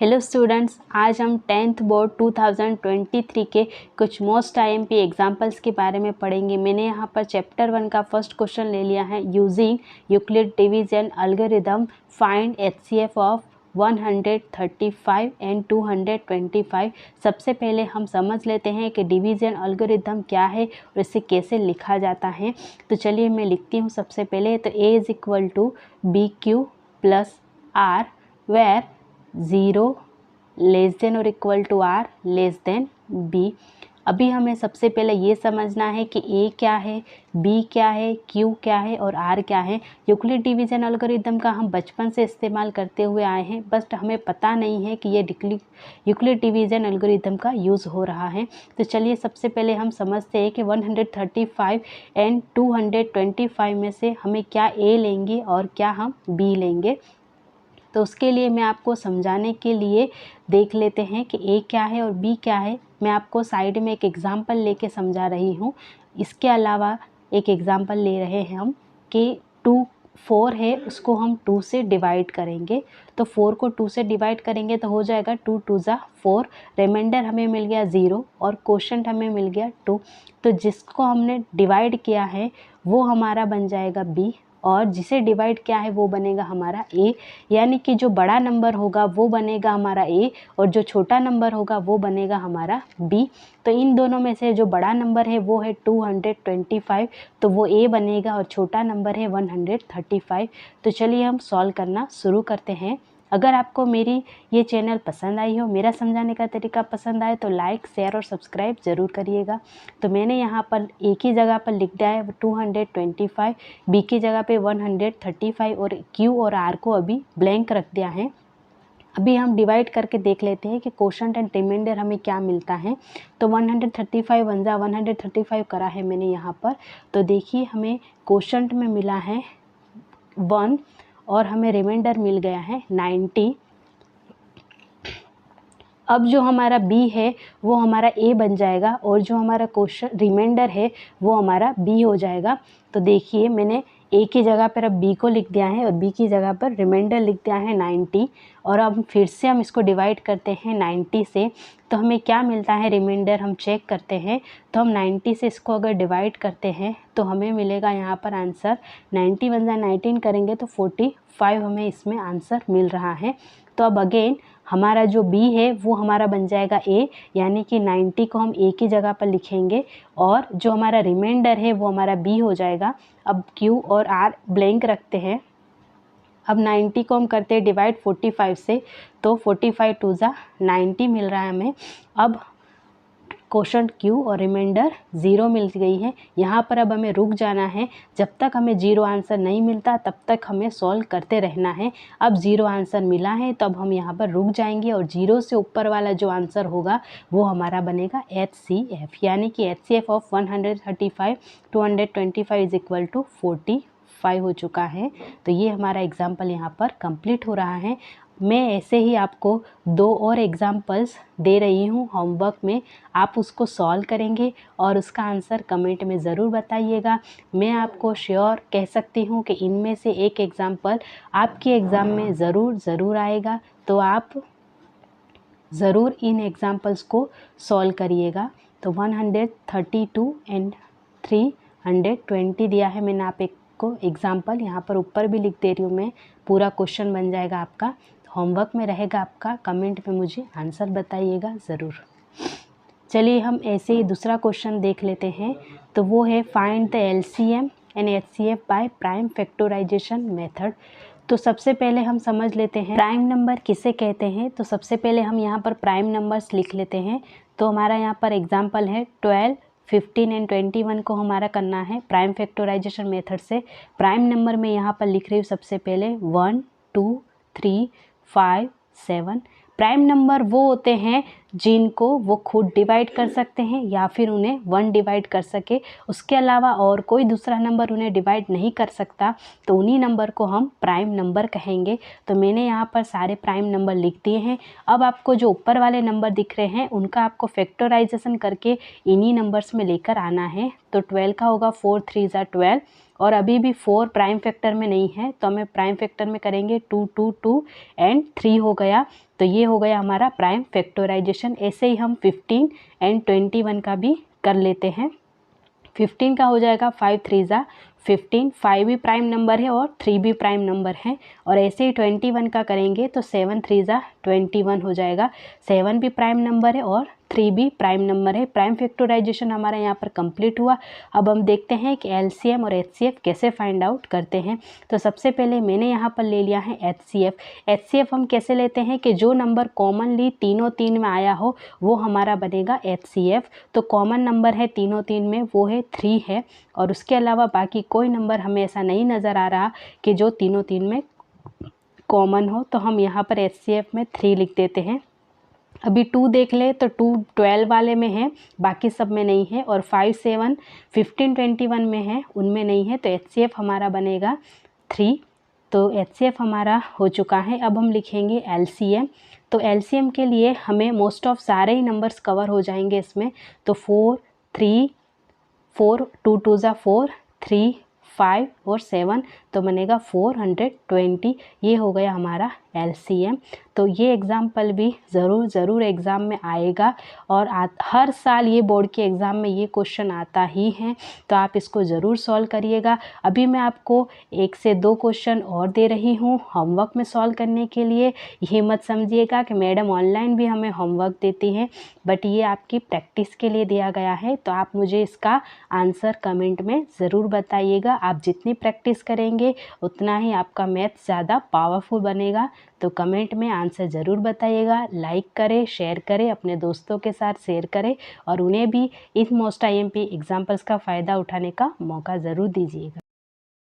Hello students, आज हम 10th board 2023 के कुछ मोस्ट आईएमपी एग्जाम्पल्स के बारे में पढ़ेंगे। मैंने यहाँ पर चैप्टर 1 का फर्स्ट क्वेश्चन ले लिया है। Using Euclid division algorithm find HCF of 135 and 225। सबसे पहले हम समझ लेते हैं कि डिवीजन एल्गोरिथम क्या है और इसे कैसे लिखा जाता है। तो चलिए मैं लिखती हूँ। सबसे पहले तो A is equal to b q plus r where 0 less than और equal to r less than b. अभी हमें सबसे पहले ये समझना है कि ए क्या है, बी क्या है, क्यू क्या है और आर क्या है। यूक्लिड डिवीजन एल्गोरिथम का हम बचपन से इस्तेमाल करते हुए आए हैं, बस हमें पता नहीं है कि ये यूक्लिड डिवीजन एल्गोरिथम का यूज़ हो रहा है। तो चलिए सबसे पहले हम समझते हैं कि 135 एंड 225 में से हमें क्या ए लेंगे और क्या हम बी लेंगे। तो उसके लिए मैं आपको समझाने के लिए देख लेते हैं कि ए क्या है और बी क्या है। मैं आपको साइड में एक एग्ज़ाम्पल लेके समझा रही हूँ। इसके अलावा एक एग्ज़ाम्पल ले रहे हैं हम कि 4 है, उसको हम 2 से डिवाइड करेंगे। तो 4 को 2 से डिवाइड करेंगे तो हो जाएगा 2 2 ज़ा 4। रिमाइंडर हमें मिल गया 0 और क्वोशंट हमें मिल गया 2। तो जिसको हमने डिवाइड किया है वो हमारा बन जाएगा बी और जिसे डिवाइड किया है वो बनेगा हमारा ए। यानी कि जो बड़ा नंबर होगा वो बनेगा हमारा ए और जो छोटा नंबर होगा वो बनेगा हमारा बी। तो इन दोनों में से जो बड़ा नंबर है वो है 225, तो वो ए बनेगा और छोटा नंबर है 135। तो चलिए हम सॉल्व करना शुरू करते हैं। अगर आपको मेरी ये चैनल पसंद आई हो, मेरा समझाने का तरीका पसंद आए तो लाइक, शेयर और सब्सक्राइब ज़रूर करिएगा। तो मैंने यहाँ पर एक ही जगह पर लिख दिया है 225, बी की जगह पे 135 और क्यू और आर को अभी ब्लैंक रख दिया है। अभी हम डिवाइड करके देख लेते हैं कि क्वोशंट एंड रिमाइंडर हमें क्या मिलता है। तो 135 वन जा 135 करा है मैंने यहाँ पर। तो देखिए हमें क्वोशंट में मिला है 1 और हमें रिमाइंडर मिल गया है 90। अब जो हमारा बी है वो हमारा ए बन जाएगा और जो हमारा क्वोशंट रिमाइंडर है वो हमारा बी हो जाएगा। तो देखिए मैंने ए की जगह पर अब बी को लिख दिया है और बी की जगह पर रिमाइंडर लिख दिया है 90। और अब फिर से हम इसको डिवाइड करते हैं 90 से, तो हमें क्या मिलता है रिमाइंडर हम चेक करते हैं। तो हम 90 से इसको अगर डिवाइड करते हैं तो हमें मिलेगा यहाँ पर आंसर 90 वन जा 19 करेंगे तो 45 हमें इसमें आंसर मिल रहा है। तो अब अगेन हमारा जो बी है वो हमारा बन जाएगा ए, यानी कि 90 को हम ए की जगह पर लिखेंगे और जो हमारा रिमाइंडर है वो हमारा बी हो जाएगा। अब क्यू और आर ब्लैंक रखते हैं। अब 90 को हम करते हैं डिवाइड 45 से, तो 45 2 ज़ा 90 मिल रहा है हमें। अब क्वोशंट क्यू और रिमाइंडर 0 मिल गई है। यहाँ पर अब हमें रुक जाना है। जब तक हमें 0 आंसर नहीं मिलता तब तक हमें सॉल्व करते रहना है। अब 0 आंसर मिला है तो अब हम यहाँ पर रुक जाएंगे और 0 से ऊपर वाला जो आंसर होगा वो हमारा बनेगा HCF, यानी कि HCF of 135 225 is equal to 45 हो चुका है। तो ये हमारा एग्जाम्पल यहाँ पर कंप्लीट हो रहा है। मैं ऐसे ही आपको 2 और एग्जाम्पल्स दे रही हूँ होमवर्क में, आप उसको सॉल्व करेंगे और उसका आंसर कमेंट में ज़रूर बताइएगा। मैं आपको श्योर कह सकती हूँ कि इनमें से एक एग्जाम्पल आपके एग्ज़ाम में ज़रूर आएगा। तो आप ज़रूर इन एग्जाम्पल्स को सॉल्व करिएगा। तो 132 एंड 320 दिया है मैंने आप एक को एग्जाम्पल, यहाँ पर ऊपर भी लिख दे रही हूँ मैं, पूरा क्वेश्चन बन जाएगा आपका। होमवर्क में रहेगा आपका, कमेंट में मुझे आंसर बताइएगा ज़रूर। चलिए हम ऐसे ही दूसरा क्वेश्चन देख लेते हैं। तो वो है find the LCM and HCF by prime factorisation method. तो सबसे पहले हम समझ लेते हैं प्राइम नंबर किसे कहते हैं। तो सबसे पहले हम यहाँ पर प्राइम नंबर्स लिख लेते हैं। तो हमारा यहाँ पर एग्जाम्पल है 12, 15 एंड 21 को हमारा करना है प्राइम फैक्टराइजेशन मेथड से। प्राइम नंबर में यहाँ पर लिख रही हूँ सबसे पहले 1 2 3 5 7। प्राइम नंबर वो होते हैं जिनको वो खुद डिवाइड कर सकते हैं या फिर उन्हें 1 डिवाइड कर सके, उसके अलावा और कोई दूसरा नंबर उन्हें डिवाइड नहीं कर सकता, तो उन्हीं नंबर को हम प्राइम नंबर कहेंगे। तो मैंने यहाँ पर सारे प्राइम नंबर लिख दिए हैं। अब आपको जो ऊपर वाले नंबर दिख रहे हैं उनका आपको फैक्टराइजेशन करके इन्हीं नंबर्स में लेकर आना है। तो 12 का होगा 4 3 ज़ा 12 और अभी भी 4 प्राइम फैक्टर में नहीं है तो हमें प्राइम फैक्टर में करेंगे 2 2 2 एंड 3 हो गया। तो ये हो गया हमारा प्राइम फैक्टराइजेशन। ऐसे ही हम 15 एंड 21 का भी कर लेते हैं। 15 का हो जाएगा 5 3 ज़ा 15, 5 भी प्राइम नंबर है और 3 भी प्राइम नंबर है। और ऐसे ही 21 का करेंगे तो 7 3 ज़ा 21 हो जाएगा। 7 भी प्राइम नंबर है और 3 भी प्राइम नंबर है। प्राइम फैक्टराइजेशन हमारा यहाँ पर कंप्लीट हुआ। अब हम देखते हैं कि एलसीएम और एचसीएफ कैसे फाइंड आउट करते हैं। तो सबसे पहले मैंने यहाँ पर ले लिया है एचसीएफ। एचसीएफ हम कैसे लेते हैं कि जो नंबर कॉमनली तीनों तीन में आया हो वो हमारा बनेगा एचसीएफ। तो कॉमन नंबर है तीनों तीन में, वो है 3 है। और उसके अलावा बाकी कोई नंबर हमें ऐसा नहीं नज़र आ रहा कि जो तीनों तीन में कॉमन हो, तो हम यहाँ पर एचसीएफ में 3 लिख देते हैं। अभी 2 देख ले तो 2 12 वाले में है, बाकी सब में नहीं है। और 5 7 15 21 में है, उनमें नहीं है। तो एचसीएफ हमारा बनेगा 3। तो एचसीएफ हमारा हो चुका है। अब हम लिखेंगे एलसीएम। तो एलसीएम के लिए हमें मोस्ट ऑफ सारे ही नंबर्स कवर हो जाएंगे इसमें। तो 4 3 4 2 2 ज़ा 4 3 5 और 7, तो बनेगा 420। ये हो गया हमारा एलसीएम। तो ये एग्ज़ाम्पल भी ज़रूर एग्ज़ाम में आएगा और हर साल ये बोर्ड के एग्ज़ाम में ये क्वेश्चन आता ही है। तो आप इसको ज़रूर सॉल्व करिएगा। अभी मैं आपको 1 से 2 क्वेश्चन और दे रही हूँ होमवर्क में सॉल्व करने के लिए। ये मत समझिएगा कि मैडम ऑनलाइन भी हमें होमवर्क देती हैं, बट ये आपकी प्रैक्टिस के लिए दिया गया है। तो आप मुझे इसका आंसर कमेंट में ज़रूर बताइएगा। आप जितनी प्रैक्टिस करेंगे उतना ही आपका मैथ ज़्यादा पावरफुल बनेगा। तो कमेंट में आंसर ज़रूर बताइएगा। लाइक करें, शेयर करें, अपने दोस्तों के साथ शेयर करें और उन्हें भी इन मोस्ट आईएमपी एग्जाम्पल्स का फ़ायदा उठाने का मौका ज़रूर दीजिएगा।